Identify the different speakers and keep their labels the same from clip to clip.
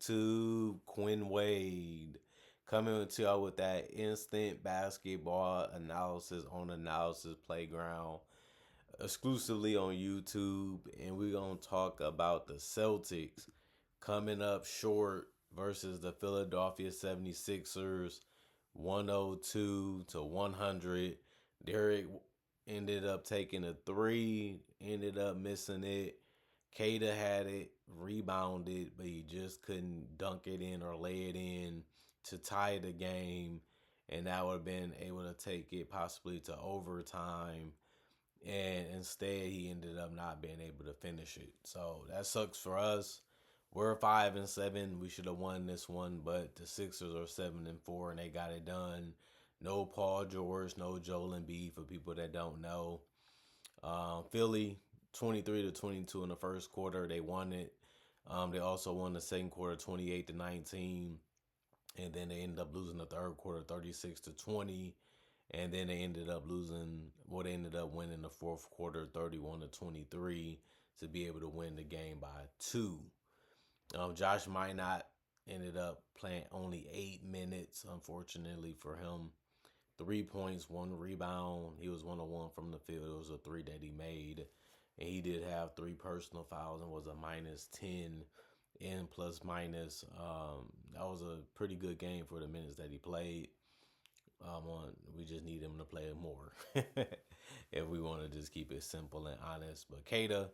Speaker 1: YouTube? Quinn Wade coming to y'all with that instant basketball analysis on Analysis Playground exclusively on YouTube. And we're going to talk about the Celtics coming up short versus the Philadelphia 76ers 102 to 100. Derek ended up taking a three, ended up missing it. Kada had it, rebounded, but he just couldn't dunk it in or lay it in to tie the game. And that would have been able to take it possibly to overtime. And instead, he ended up not being able to finish it. So that sucks for us. We're 5-7. We should have won this one, but the Sixers are 7-4, and they got it done. No Paul George, no Joel Embiid for people that don't know. Philly 23-22 in the first quarter. They won it. They also won the second quarter 28-19, and then they ended up losing the third quarter 36-20, and then they ended up losing. Well, they ended up winning the fourth quarter 31-23 to be able to win the game by 2. Josh Minot ended up playing only 8 minutes, unfortunately for him. 3 points, 1 rebound. He was 1-1 from the field. It was a three that he made. And he did have 3 personal fouls and was a -10 in plus minus. That was a pretty good game for the minutes that he played. We just need him to play more if we want to just keep it simple and honest. But Kada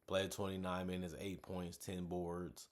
Speaker 1: played 29 minutes, 8 points, 10 boards.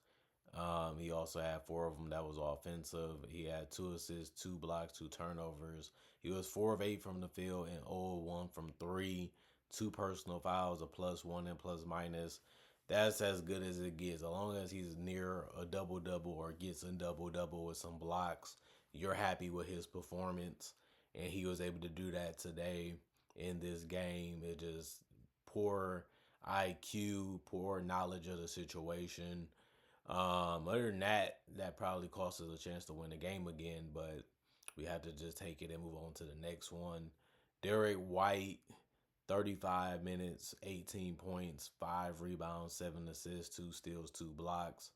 Speaker 1: He also had 4 of them that was offensive. He had 2 assists, 2 blocks, 2 turnovers. He was 4 of 8 from the field and 0 of 1 from 3. 2 personal fouls, a +1 and plus minus. That's as good as it gets. As long as he's near a double-double or gets a double-double with some blocks, you're happy with his performance. And he was able to do that today in this game. It just poor IQ, poor knowledge of the situation. Other than that, that probably cost us a chance to win the game again, but we had to just take it and move on to the next one. Derek White, 35 minutes, 18 points, 5 rebounds, 7 assists, 2 steals, 2 blocks.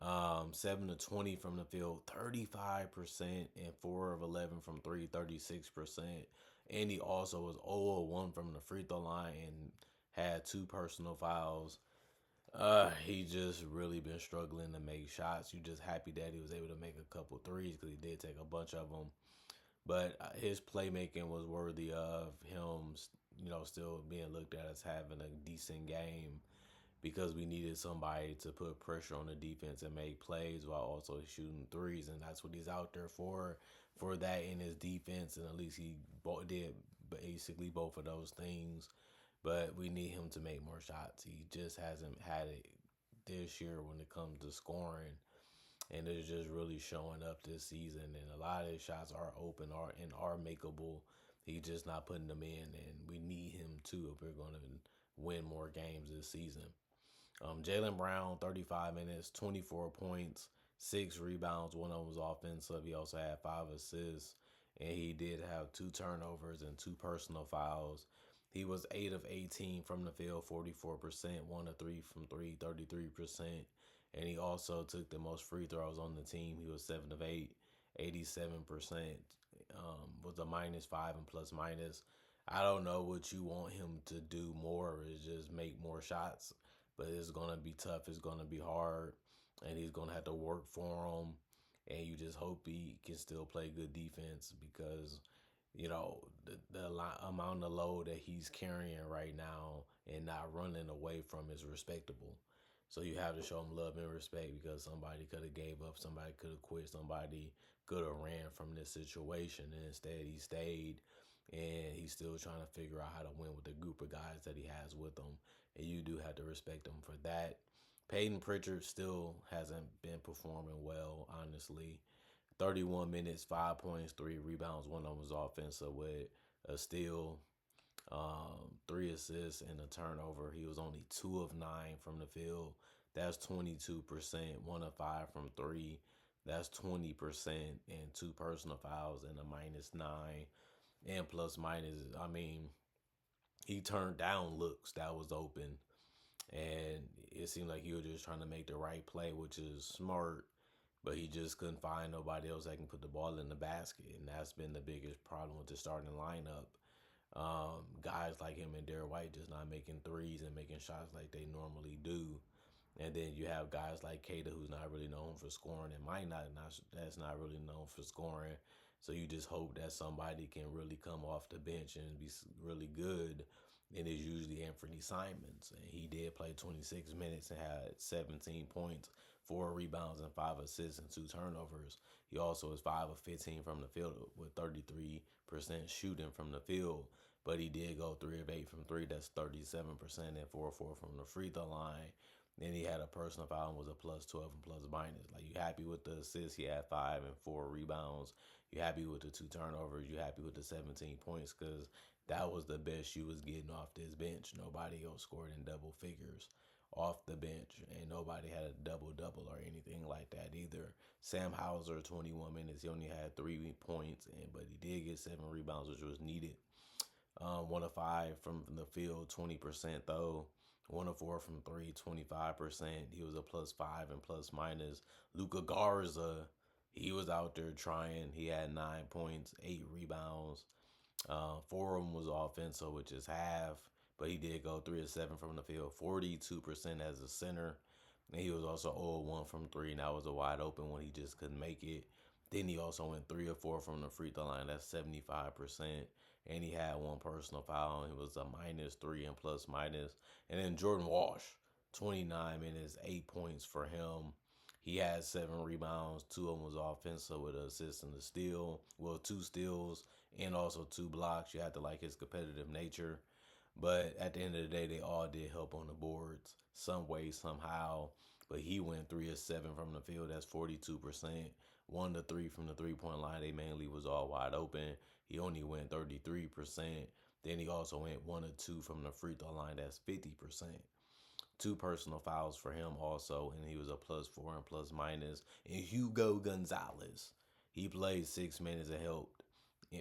Speaker 1: 7-20 from the field, 35%, and 4 of 11 from 3, 36%. And he also was 0 of 1 from the free throw line and had 2 personal fouls. He just really been struggling to make shots. You just happy that he was able to make a couple threes because he did take a bunch of them. But his playmaking was worthy of him, still being looked at as having a decent game because we needed somebody to put pressure on the defense and make plays while also shooting threes, and that's what he's out there for that in his defense, and at least he did basically both of those things. But we need him to make more shots. He just hasn't had it this year when it comes to scoring, and it's just really showing up this season. And a lot of his shots are open and are makeable. He's just not putting them in, and we need him to if we're going to win more games this season. Jaylen Brown, 35 minutes, 24 points, 6 rebounds. One of them was offensive. He also had 5 assists, and he did have 2 turnovers and 2 personal fouls. He was 8 of 18 from the field, 44%, 1 of 3 from 3, 33%. And he also took the most free throws on the team. He was 7 of 8, 87%. Was a -5 and plus minus. I don't know what you want him to do more is just make more shots, but it's going to be tough. It's going to be hard, and he's going to have to work for them. And you just hope he can still play good defense because the amount of load that he's carrying right now and not running away from is respectable. So you have to show him love and respect because somebody could have gave up, somebody could have quit, somebody could have ran from this situation, and instead he stayed, and he's still trying to figure out how to win with the group of guys that he has with him, and you do have to respect him for that. Peyton Pritchard still hasn't been performing well, honestly. 31 minutes, 5 points, 3 rebounds. One of them was offensive with a steal, 3 assists, and a turnover. He was only 2 of 9 from the field. That's 22%. 1 of 5 from 3. That's 20%. And 2 personal fouls and a -9. And plus minus, he turned down looks that was open. And it seemed like he was just trying to make the right play, which is smart. but he just couldn't find nobody else that can put the ball in the basket, and that's been the biggest problem with the starting lineup. Guys like him and Derek White just not making threes and making shots like they normally do. And then you have guys like Kata, who's not really known for scoring, and might not that's not really known for scoring. So you just hope that somebody can really come off the bench and be really good. And it's usually Anthony Simons, and he did play 26 minutes and had 17 points, 4 rebounds, and 5 assists and 2 turnovers. He also is 5 of 15 from the field with 33% shooting from the field. But he did go 3 of 8 from three. That's 37% and 4 of 4 from the free throw line. Then he had a personal foul and was a plus 12 and plus minus. Like, you happy with the assists? He had 5 and 4 rebounds. You happy with the 2 turnovers? You happy with the 17 points? Because that was the best you was getting off this bench. Nobody else scored in double figures off the bench, and nobody had a double double or anything like that either. Sam Hauser, 21 minutes, he only had 3 points, but he did get 7 rebounds, which was needed. 1 of 5 from the field, 20% though. 1 of 4 from three, 25%. He was a plus 5 and plus minus. Luca Garza, he was out there trying. He had 9 points, 8 rebounds. 4 of them was offensive, which is half. But he did go 3 of 7 from the field, 42% as a center. And he was also 0 of 1 from three, and that was a wide open one. He just couldn't make it. Then he also went 3 of 4 from the free throw line. That's 75%. And he had one personal foul, and it was a -3 and plus minus. And then Jordan Walsh, 29 minutes, 8 points for him. He had 7 rebounds. 2 of them was offensive with an assist and a steal. Well, 2 steals and also 2 blocks. You have to like his competitive nature. But at the end of the day, they all did help on the boards some way, somehow. But he went 3 of 7 from the field. That's 42%. 1 to 3 from the 3 point line. They mainly was all wide open. He only went 33%. Then he also went 1 of 2 from the free throw line. That's 50%. 2 personal fouls for him also, and he was a plus 4 and plus minus. And Hugo Gonzalez, he played 6 minutes and helped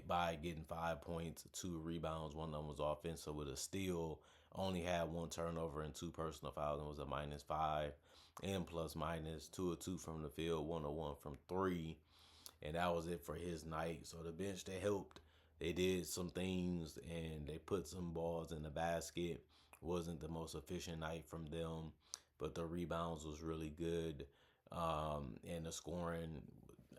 Speaker 1: by getting 5 points, 2 rebounds. One of them was offensive with a steal. Only had 1 turnover and 2 personal fouls, and was a -5 and plus minus. 2 of 2 from the field, 1 of 1 from three, and that was it for his night. So the bench, they helped. They did some things and they put some balls in the basket. Wasn't the most efficient night from them, but the rebounds was really good. And the scoring,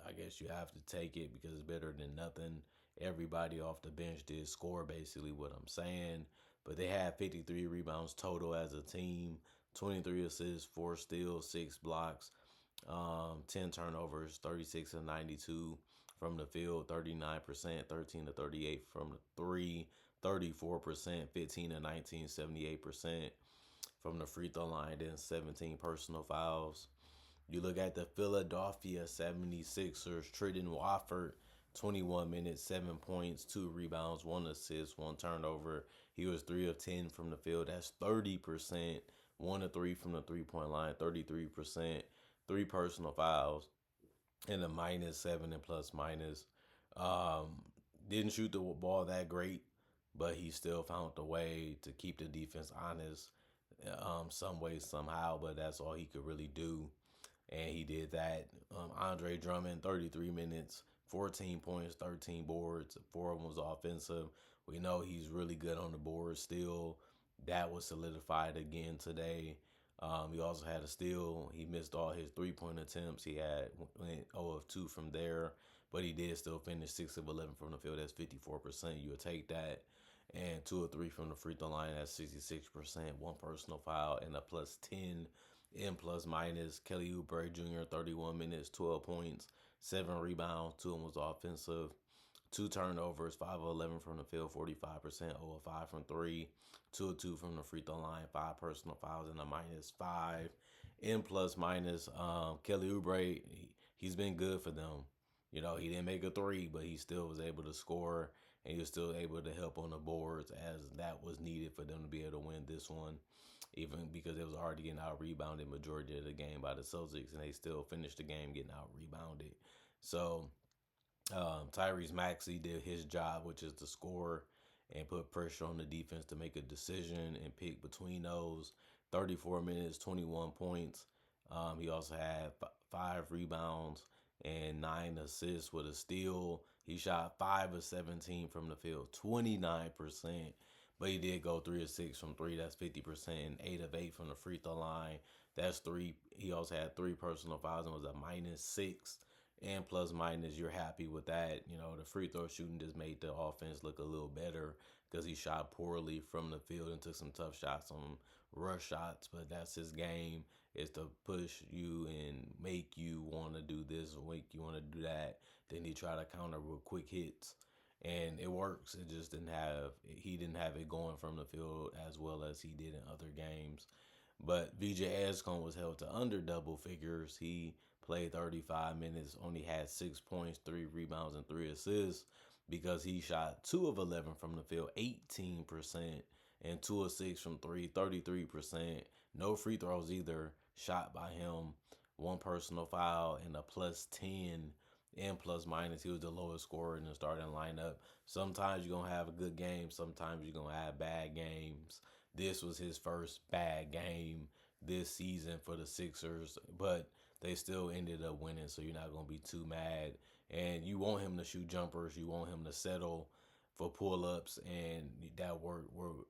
Speaker 1: I guess you have to take it because it's better than nothing. Everybody off the bench did score, basically what I'm saying. But they had 53 rebounds total as a team, 23 assists, 4 steals, 6 blocks, 10 turnovers, 36 and 92 from the field, 39%, 13 to 38 from the three, 34%, 15 to 19, 78% from the free throw line, then 17 personal fouls. You look at the Philadelphia 76ers, Tritten Wofford, 21 minutes, 7 points, 2 rebounds, 1 assist, 1 turnover. He was 3 of 10 from the field. That's 30%. 1 of 3 from the 3 point line, 33%. 3 personal fouls, and a -7 and plus minus. Um, didn't shoot the ball that great, but he still found a way to keep the defense honest, some way, somehow, but that's all he could really do. And he did that. Andre Drummond, 33 minutes, 14 points, 13 boards, 4 of them was offensive. We know he's really good on the board still. That was solidified again today. He also had a steal. He missed all his 3 point attempts. He went 0 of 2 from there, but he did still finish 6 of 11 from the field. That's 54%. You would take that. And 2 of 3 from the free throw line. That's 66%. One personal foul and a plus 10 in plus minus. Kelly Oubre Jr., 31 minutes, 12 points, 7 rebounds. 2 of them was offensive. 2 turnovers, 5 of 11 from the field, 45%, 0 of 5 from three, 2 of 2 from the free throw line, 5 personal fouls, and a -5 in plus minus. Kelly Oubre, he's been good for them. You know, he didn't make a three, but he still was able to score, and he was still able to help on the boards as that was needed for them to be able to win this one, even because it was already getting out rebounded majority of the game by the Celtics, and they still finished the game getting out rebounded. So Tyrese Maxey did his job, which is to score and put pressure on the defense to make a decision and pick between those. 34 minutes, 21 points, He also had 5 rebounds and 9 assists with a steal. He shot 5 of 17 from the field, 29%. But he did go 3 of 6 from three. That's 50%. And 8 of 8 from the free throw line. That's three. He also had 3 personal fouls and was a -6 and plus minus. You're happy with that. You know, the free throw shooting just made the offense look a little better because he shot poorly from the field and took some tough shots on rush shots. But that's his game, is to push you and make you want to do this or make you want to do that. Then he try to counter with quick hits, and it works. It just he didn't have it going from the field as well as he did in other games. But VJ Escon was held to under double figures. He played 35 minutes, only had 6 points, 3 rebounds, and 3 assists because he shot 2 of 11 from the field, 18%, and 2 of 6 from three, 33%. No free throws either shot by him. 1 personal foul and a +10 and plus minus. He was the lowest scorer in the starting lineup. Sometimes you're going to have a good game. Sometimes you're going to have bad games. This was his first bad game this season for the Sixers, but they still ended up winning, so you're not going to be too mad. And you want him to shoot jumpers. You want him to settle for pull-ups, and that work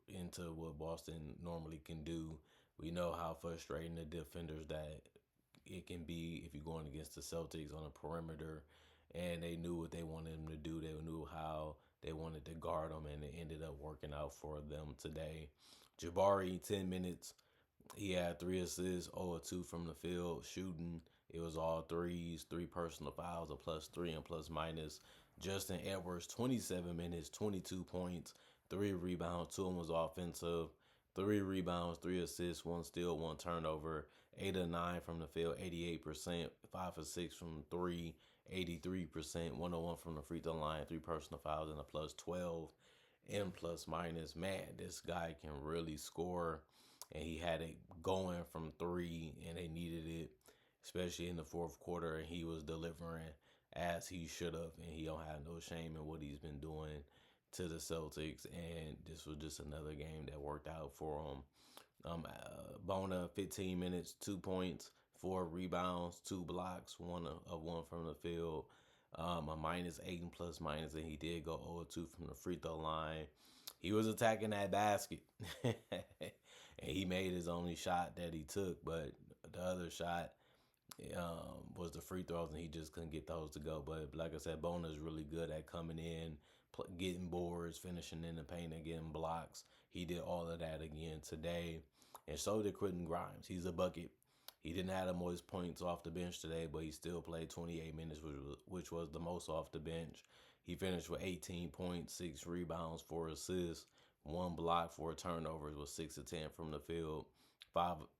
Speaker 1: into what Boston normally can do. We know how frustrating the defenders that it can be if you're going against the Celtics on a perimeter, and they knew what they wanted him to do. They knew how they wanted to guard him, and it ended up working out for them today. Jabari, 10 minutes. He had 3 assists, 0 of 2 from the field, shooting. It was all threes, 3 personal fouls, a +3 and plus minus. Justin Edwards, 27 minutes, 22 points, 3 rebounds. 2 of them was offensive. 3 rebounds, 3 assists, 1 steal, 1 turnover. 8 of 9 from the field, 88%. 5 of 6 from three, 83%. 101 from the free throw line, 3 personal fouls, and a +12 and plus minus. Man, this guy can really score, and he had it going from three, and they needed it, especially in the fourth quarter, and he was delivering as he should have, and he don't have no shame in what he's been doing to the Celtics, and this was just another game that worked out for him. Bona, 15 minutes, 2 points, 4 rebounds, 2 blocks, 1 of 1 from the field, a -8 and plus minus, and he did go 0 of 2 from the free throw line. He was attacking that basket, and he made his only shot that he took, but the other shot was the free throws, and he just couldn't get those to go. But like I said, Bona is really good at coming in, getting boards, finishing in the paint, and getting blocks. He did all of that again today, and so did Quentin Grimes. He's a bucket. He didn't have the most points off the bench today, but he still played 28 minutes, which was the most off the bench. He finished with 18 points, 6 rebounds, 4 assists, 1 block, 4 turnovers, with 6 of 10 from the field,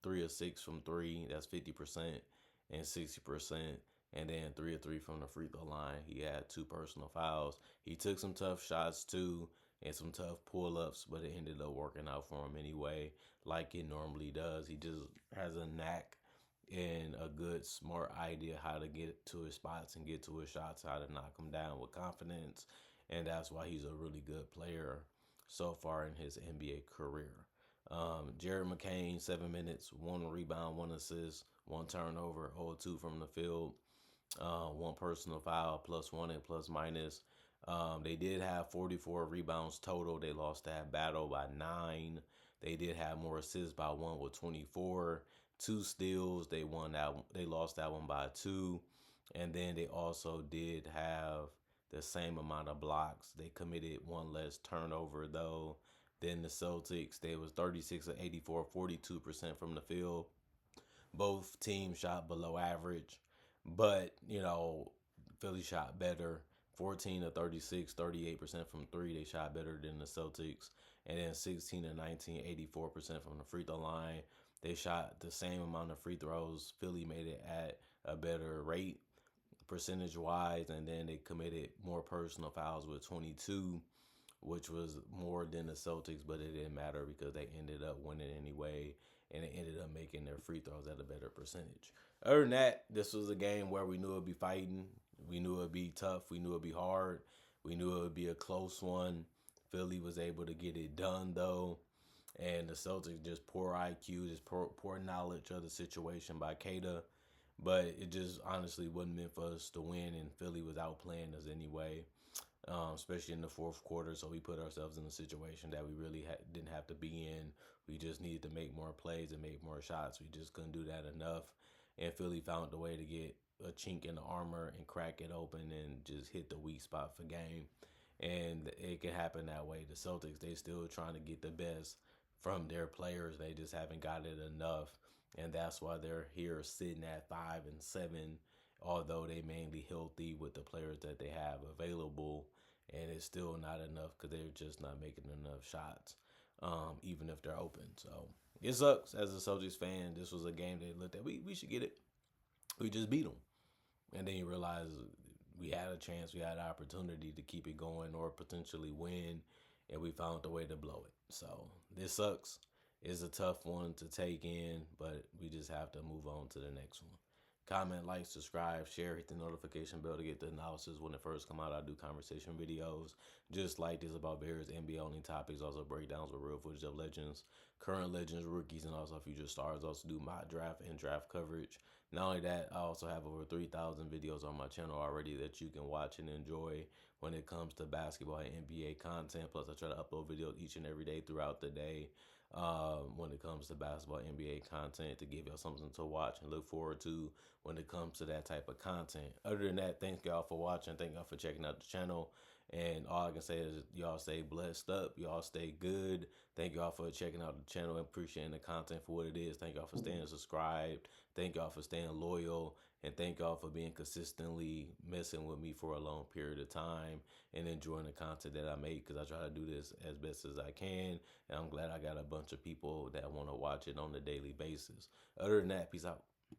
Speaker 1: 3 of 6 from three. That's 50% and 60%. And then 3 of 3 from the free throw line. He had 2 personal fouls. He took some tough shots too and some tough pull-ups, but it ended up working out for him anyway, like it normally does. He just has a knack and a good, smart idea how to get to his spots and get to his shots, how to knock him down with confidence. And that's why he's a really good player so far in his NBA career. Jared McCain, 7 minutes, 1 rebound, 1 assist, 1 turnover, 0 of 2 from the field, 1 personal foul, +1 and plus minus. They did have 44 rebounds total. They lost that battle by 9. They did have more assists by 1 with 24. 2 steals. They won that. They lost that one by 2, and then they also did have the same amount of blocks. They committed 1 less turnover though than the Celtics. They was 36 of 84, 42% from the field. Both teams shot below average, but Philly shot better. 14 of 36, 38% from three. They shot better than the Celtics. And then 16 of 19, 84% from the free throw line. They shot the same amount of free throws. Philly made it at a better rate percentage wise, and then they committed more personal fouls with 22, which was more than the Celtics, but it didn't matter because they ended up winning anyway, and they ended up making their free throws at a better percentage. Other than that, this was a game where we knew it would be fighting. We knew it would be tough. We knew it would be hard. We knew it would be a close one. Philly was able to get it done, though. And the Celtics just poor IQ, just poor knowledge of the situation by Kata. But it just honestly wasn't meant for us to win, and Philly was outplaying us anyway, especially in the fourth quarter. So we put ourselves in a situation that we really didn't have to be in. We just needed to make more plays and make more shots. We just couldn't do that enough. And Philly found a way to get a chink in the armor and crack it open and just hit the weak spot for game. And it can happen that way. The Celtics, they still trying to get the best from their players. They just haven't got it enough. And that's why they're here sitting at 5-7, although they mainly healthy with the players that they have available, and it's still not enough because they're just not making enough shots, even if they're open. So it sucks as a Celtics fan. This was a game they looked at. We should get it. We just beat them, and then you realize we had a chance, we had an opportunity to keep it going or potentially win, and we found a way to blow it. So this sucks. It's a tough one to take in, but we just have to move on to the next one. Comment, like, subscribe, share, hit the notification bell to get the analysis when it first come out. I do conversation videos just like this about various NBA only topics, also breakdowns with real footage of legends, current legends, rookies, and also future stars. Also do mock draft and draft coverage. Not only that, I also have over 3,000 videos on my channel already that you can watch and enjoy when it comes to basketball and NBA content. Plus, I try to upload videos each and every day throughout the day when it comes to basketball NBA content to give y'all something to watch and look forward to when it comes to that type of content. Other than that, thank y'all for watching. Thank y'all for checking out the channel. And all I can say is y'all stay blessed up. Y'all stay good. Thank y'all for checking out the channel and appreciating the content for what it is. Thank y'all for staying subscribed. Thank y'all for staying loyal. And thank y'all for being consistently messing with me for a long period of time and enjoying the content that I make, because I try to do this as best as I can. And I'm glad I got a bunch of people that want to watch it on a daily basis. Other than that, peace out.